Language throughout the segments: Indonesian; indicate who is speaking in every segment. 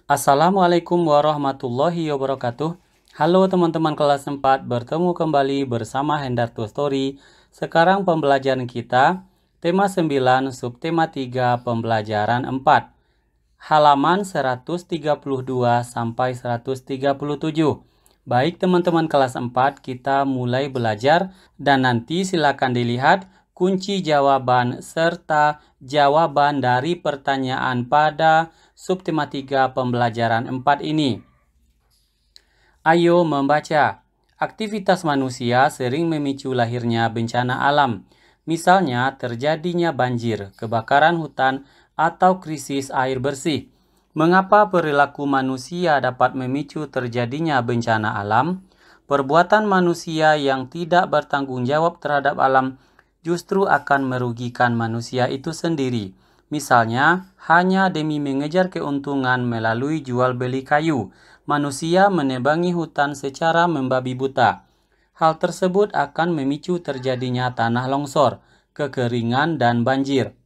Speaker 1: Assalamualaikum warahmatullahi wabarakatuh. Halo teman-teman kelas 4, bertemu kembali bersama Hendarto Story. Sekarang pembelajaran kita, tema 9, subtema 3, pembelajaran 4. Halaman 132 sampai 137. Baik teman-teman kelas 4, kita mulai belajar dan nanti silakan dilihat kunci jawaban serta jawaban dari pertanyaan pada subtema 3 pembelajaran 4 ini. Ayo membaca. Aktivitas manusia sering memicu lahirnya bencana alam. Misalnya terjadinya banjir, kebakaran hutan, atau krisis air bersih. Mengapa perilaku manusia dapat memicu terjadinya bencana alam? Perbuatan manusia yang tidak bertanggung jawab terhadap alam justru akan merugikan manusia itu sendiri. Misalnya, hanya demi mengejar keuntungan melalui jual beli kayu, manusia menebangi hutan secara membabi buta. Hal tersebut akan memicu terjadinya tanah longsor, kekeringan, dan banjir.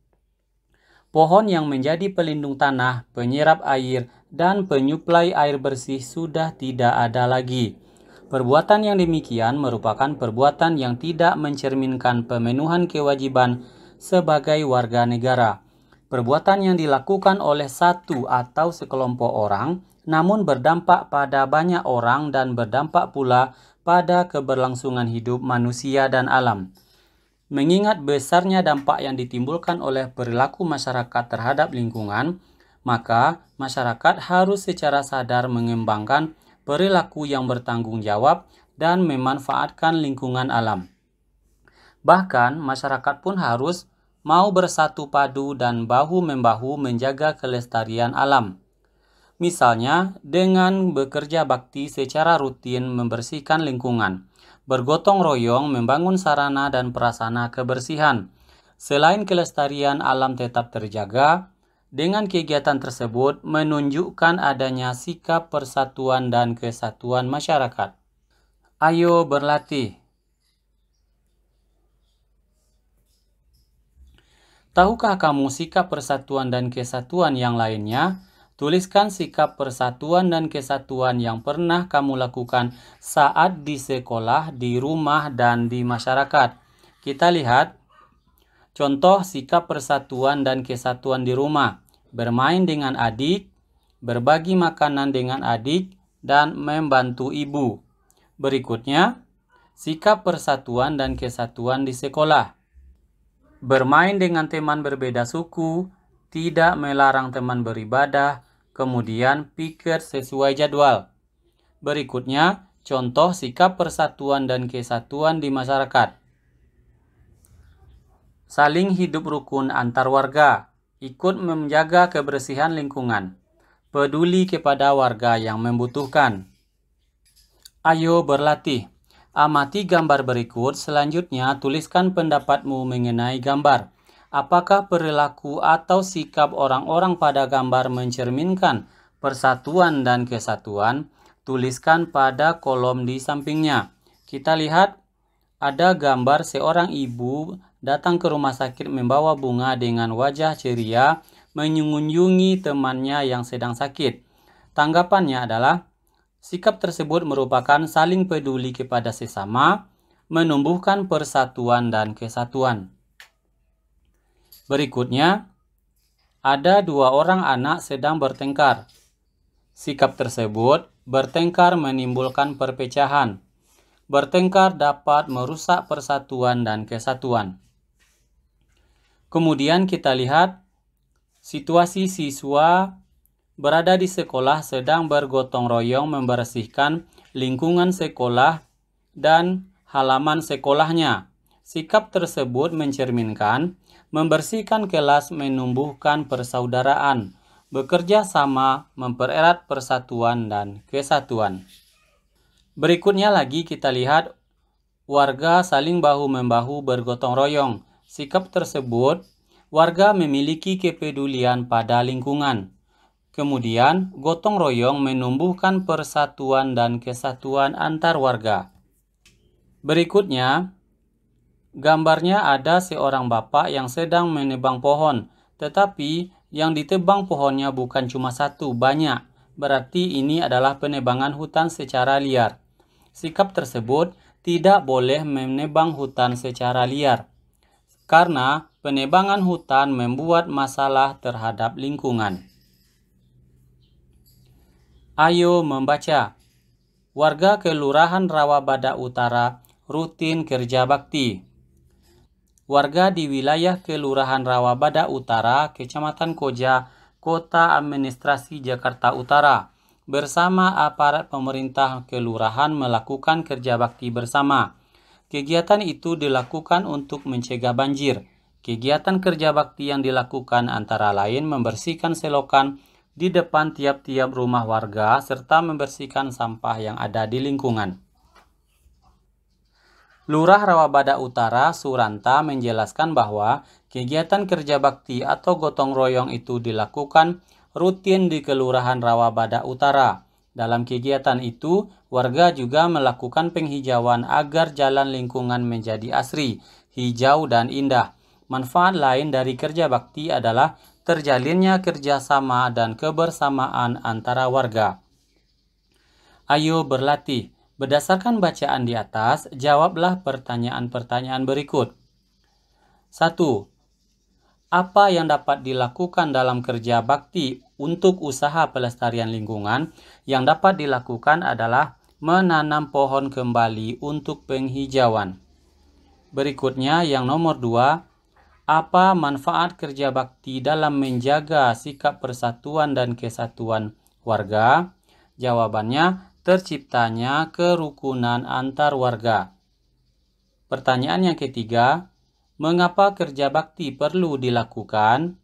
Speaker 1: Pohon yang menjadi pelindung tanah, penyerap air, dan penyuplai air bersih sudah tidak ada lagi. Perbuatan yang demikian merupakan perbuatan yang tidak mencerminkan pemenuhan kewajiban sebagai warga negara. Perbuatan yang dilakukan oleh satu atau sekelompok orang, namun berdampak pada banyak orang dan berdampak pula pada keberlangsungan hidup manusia dan alam. Mengingat besarnya dampak yang ditimbulkan oleh perilaku masyarakat terhadap lingkungan, maka masyarakat harus secara sadar mengembangkan perilaku yang bertanggung jawab dan memanfaatkan lingkungan alam. Bahkan, masyarakat pun harus mau bersatu padu dan bahu-membahu menjaga kelestarian alam. Misalnya, dengan bekerja bakti secara rutin membersihkan lingkungan, bergotong royong membangun sarana dan prasarana kebersihan. Selain kelestarian alam tetap terjaga, dengan kegiatan tersebut menunjukkan adanya sikap persatuan dan kesatuan masyarakat. Ayo berlatih. Tahukah kamu sikap persatuan dan kesatuan yang lainnya? Tuliskan sikap persatuan dan kesatuan yang pernah kamu lakukan saat di sekolah, di rumah, dan di masyarakat. Kita lihat contoh sikap persatuan dan kesatuan di rumah. Bermain dengan adik, berbagi makanan dengan adik, dan membantu ibu. Berikutnya, sikap persatuan dan kesatuan di sekolah. Bermain dengan teman berbeda suku, tidak melarang teman beribadah, kemudian pikir sesuai jadwal. Berikutnya, contoh sikap persatuan dan kesatuan di masyarakat. Saling hidup rukun antar warga, ikut menjaga kebersihan lingkungan, peduli kepada warga yang membutuhkan. Ayo berlatih. Amati gambar berikut, selanjutnya tuliskan pendapatmu mengenai gambar. Apakah perilaku atau sikap orang-orang pada gambar mencerminkan persatuan dan kesatuan? Tuliskan pada kolom di sampingnya. Kita lihat ada gambar seorang ibu datang ke rumah sakit membawa bunga dengan wajah ceria mengunjungi temannya yang sedang sakit. Tanggapannya adalah, sikap tersebut merupakan saling peduli kepada sesama, menumbuhkan persatuan dan kesatuan. Berikutnya, ada dua orang anak sedang bertengkar. Sikap tersebut, bertengkar menimbulkan perpecahan. Bertengkar dapat merusak persatuan dan kesatuan. Kemudian kita lihat situasi siswa berada di sekolah sedang bergotong royong membersihkan lingkungan sekolah dan halaman sekolahnya. Sikap tersebut mencerminkan membersihkan kelas menumbuhkan persaudaraan, bekerja sama mempererat persatuan dan kesatuan. Berikutnya lagi kita lihat warga saling bahu-membahu bergotong royong. Sikap tersebut, warga memiliki kepedulian pada lingkungan. Kemudian, gotong royong menumbuhkan persatuan dan kesatuan antar warga. Berikutnya, gambarnya ada seorang bapak yang sedang menebang pohon, tetapi yang ditebang pohonnya bukan cuma satu, banyak. berarti ini adalah penebangan hutan secara liar. Sikap tersebut tidak boleh menebang hutan secara liar, karena penebangan hutan membuat masalah terhadap lingkungan. Ayo membaca. Warga Kelurahan Rawabada Utara rutin kerja bakti. Warga di wilayah Kelurahan Rawabada Utara, Kecamatan Koja, Kota Administrasi Jakarta Utara, bersama aparat pemerintah kelurahan melakukan kerja bakti bersama. Kegiatan itu dilakukan untuk mencegah banjir. Kegiatan kerja bakti yang dilakukan antara lain membersihkan selokan di depan tiap-tiap rumah warga serta membersihkan sampah yang ada di lingkungan. Lurah Rawabada Utara, Suranta, menjelaskan bahwa kegiatan kerja bakti atau gotong royong itu dilakukan rutin di Kelurahan Rawabada Utara. Dalam kegiatan itu, warga juga melakukan penghijauan agar jalan lingkungan menjadi asri, hijau, dan indah. Manfaat lain dari kerja bakti adalah terjalinnya kerjasama dan kebersamaan antara warga. Ayo berlatih. Berdasarkan bacaan di atas, jawablah pertanyaan-pertanyaan berikut. 1. Apa yang dapat dilakukan dalam kerja bakti untuk usaha pelestarian lingkungan? Yang dapat dilakukan adalah menanam pohon kembali untuk penghijauan. Berikutnya yang nomor 2. Apa manfaat kerja bakti dalam menjaga sikap persatuan dan kesatuan warga? Jawabannya, terciptanya kerukunan antar warga. Pertanyaan yang ketiga, mengapa kerja bakti perlu dilakukan?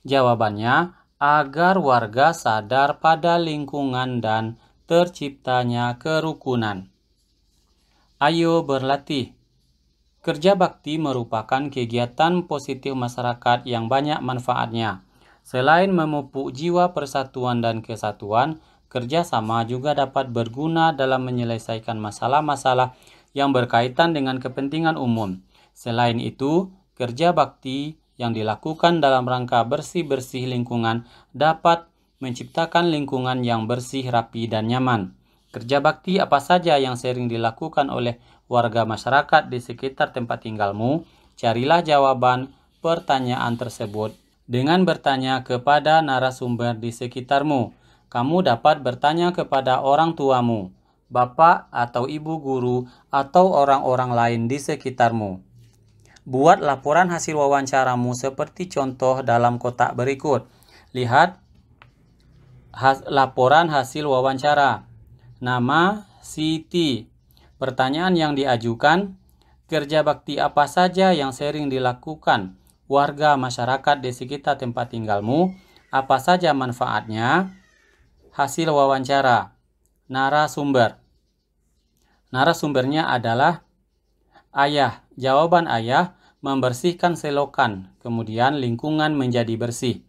Speaker 1: Jawabannya, agar warga sadar pada lingkungan dan terciptanya kerukunan. Ayo berlatih. Kerja bakti merupakan kegiatan positif masyarakat yang banyak manfaatnya. Selain memupuk jiwa persatuan dan kesatuan, kerjasama juga dapat berguna dalam menyelesaikan masalah-masalah yang berkaitan dengan kepentingan umum. Selain itu, kerja bakti yang dilakukan dalam rangka bersih-bersih lingkungan dapat menciptakan lingkungan yang bersih, rapi, dan nyaman. Kerja bakti apa saja yang sering dilakukan oleh warga masyarakat di sekitar tempat tinggalmu? Carilah jawaban pertanyaan tersebut dengan bertanya kepada narasumber di sekitarmu. Kamu dapat bertanya kepada orang tuamu, bapak atau ibu guru, atau orang-orang lain di sekitarmu. Buat laporan hasil wawancaramu seperti contoh dalam kotak berikut. Lihat laporan hasil wawancara. Nama Siti. Pertanyaan yang diajukan, kerja bakti apa saja yang sering dilakukan warga masyarakat di sekitar tempat tinggalmu? Apa saja manfaatnya? Hasil wawancara. Narasumber. Narasumbernya adalah ayah. Jawaban ayah, membersihkan selokan, kemudian lingkungan menjadi bersih.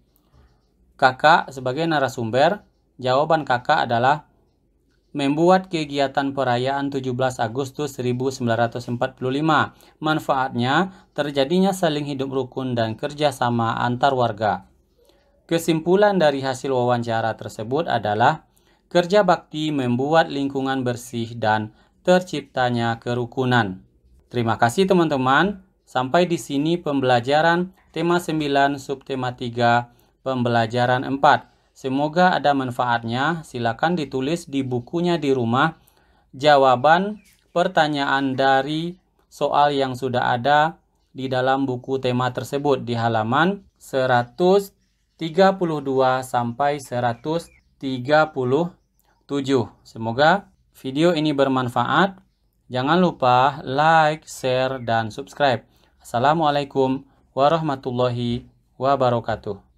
Speaker 1: Kakak sebagai narasumber, jawaban kakak adalah membuat kegiatan perayaan 17 Agustus 1945. Manfaatnya, terjadinya saling hidup rukun dan kerjasama antar warga. Kesimpulan dari hasil wawancara tersebut adalah kerja bakti membuat lingkungan bersih dan terciptanya kerukunan. Terima kasih teman-teman. Sampai di sini pembelajaran tema 9 subtema 3 pembelajaran 4. Semoga ada manfaatnya. Silakan ditulis di bukunya di rumah jawaban pertanyaan dari soal yang sudah ada di dalam buku tema tersebut di halaman 132 sampai 137. Semoga video ini bermanfaat. Jangan lupa like, share, dan subscribe. Assalamualaikum warahmatullahi wabarakatuh.